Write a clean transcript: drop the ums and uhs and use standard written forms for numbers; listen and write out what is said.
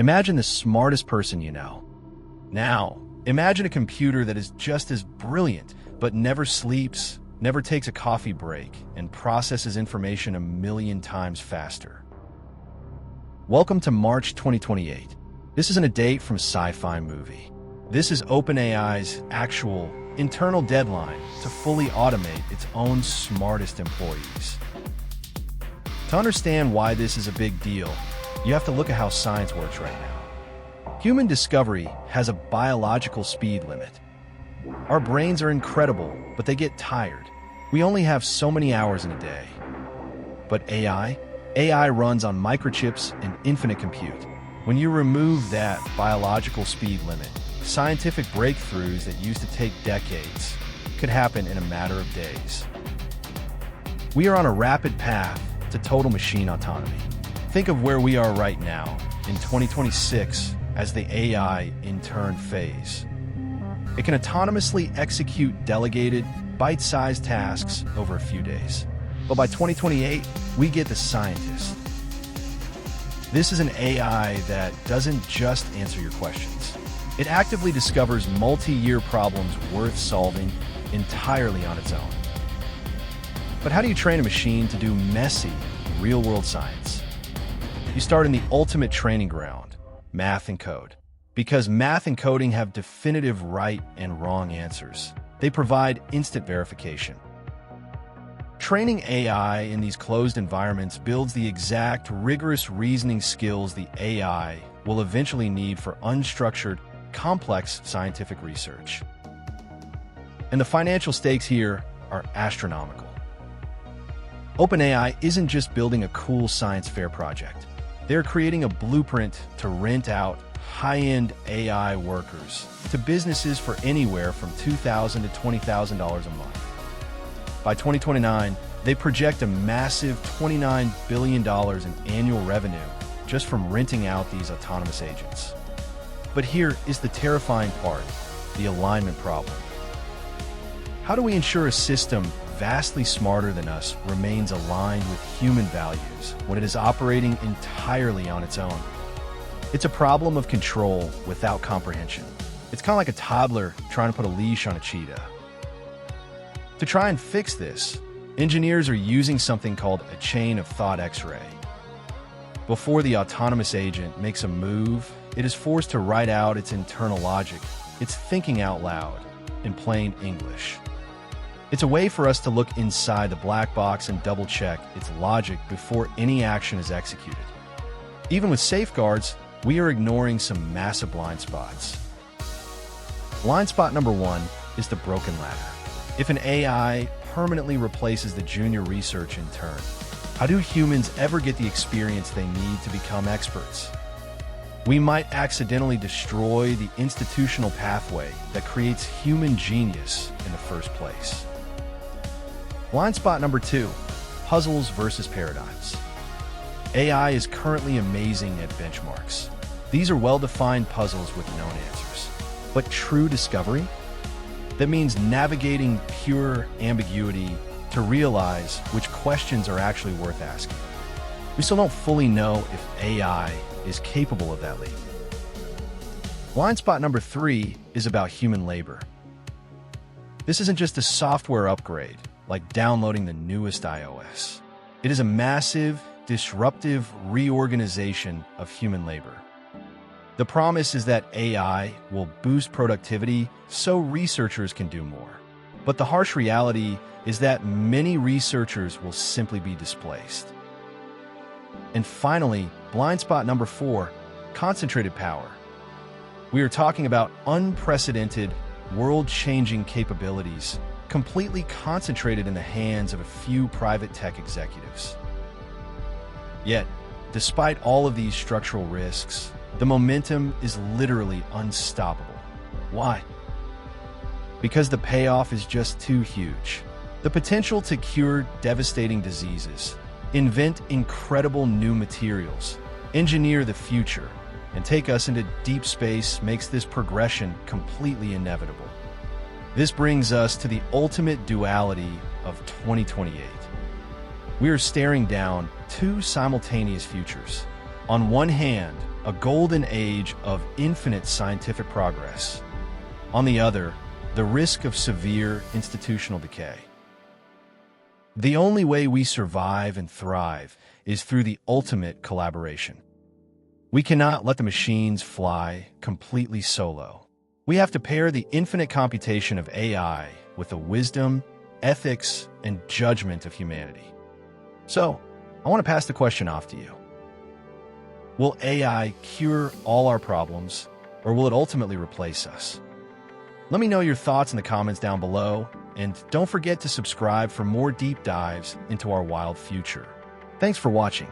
Imagine the smartest person you know. Now, imagine a computer that is just as brilliant, but never sleeps, never takes a coffee break, and processes information a million times faster. Welcome to March 2028. This isn't a date from a sci-fi movie. This is OpenAI's actual internal deadline to fully automate its own smartest employees. To understand why this is a big deal, you have to look at how science works right now. Human discovery has a biological speed limit. Our brains are incredible, but they get tired. We only have so many hours in a day. But AI runs on microchips and infinite compute. When you remove that biological speed limit, scientific breakthroughs that used to take decades could happen in a matter of days. We are on a rapid path to total machine autonomy. Think of where we are right now, in 2026, as the AI intern phase. It can autonomously execute delegated, bite-sized tasks over a few days. But by 2028, we get the scientist. This is an AI that doesn't just answer your questions. It actively discovers multi-year problems worth solving entirely on its own. But how do you train a machine to do messy, real-world science? You start in the ultimate training ground, math and code. Because math and coding have definitive right and wrong answers. They provide instant verification. Training AI in these closed environments builds the exact, rigorous reasoning skills the AI will eventually need for unstructured, complex scientific research. And the financial stakes here are astronomical. OpenAI isn't just building a cool science fair project. They're creating a blueprint to rent out high-end AI workers to businesses for anywhere from $2,000 to $20,000 a month. By 2029, they project a massive $29 billion in annual revenue just from renting out these autonomous agents. But here is the terrifying part, the alignment problem. How do we ensure a system vastly smarter than us remains aligned with human values when it is operating entirely on its own? It's a problem of control without comprehension. It's kind of like a toddler trying to put a leash on a cheetah. To try and fix this, engineers are using something called a chain of thought X-ray. Before the autonomous agent makes a move, it is forced to write out its internal logic, its thinking out loud, in plain English. It's a way for us to look inside the black box and double-check its logic before any action is executed. Even with safeguards, we are ignoring some massive blind spots. Blind spot number one is the broken ladder. If an AI permanently replaces the junior research intern, how do humans ever get the experience they need to become experts? We might accidentally destroy the institutional pathway that creates human genius in the first place. Blind spot number two, puzzles versus paradigms. AI is currently amazing at benchmarks. These are well-defined puzzles with known answers. But true discovery? That means navigating pure ambiguity to realize which questions are actually worth asking. We still don't fully know if AI is capable of that leap. Blind spot number three is about human labor. This isn't just a software upgrade, like downloading the newest iOS. It is a massive, disruptive reorganization of human labor. The promise is that AI will boost productivity so researchers can do more. But the harsh reality is that many researchers will simply be displaced. And finally, blind spot number four, concentrated power. We are talking about unprecedented, world-changing capabilities completely concentrated in the hands of a few private tech executives. Yet, despite all of these structural risks, the momentum is literally unstoppable. Why? Because the payoff is just too huge. The potential to cure devastating diseases, invent incredible new materials, engineer the future, and take us into deep space makes this progression completely inevitable. This brings us to the ultimate duality of 2028. We are staring down two simultaneous futures. On one hand, a golden age of infinite scientific progress. On the other, the risk of severe institutional decay. The only way we survive and thrive is through the ultimate collaboration. We cannot let the machines fly completely solo. We have to pair the infinite computation of AI with the wisdom, ethics, and judgment of humanity. So, I want to pass the question off to you. Will AI cure all our problems, or will it ultimately replace us? Let me know your thoughts in the comments down below, and don't forget to subscribe for more deep dives into our wild future. Thanks for watching.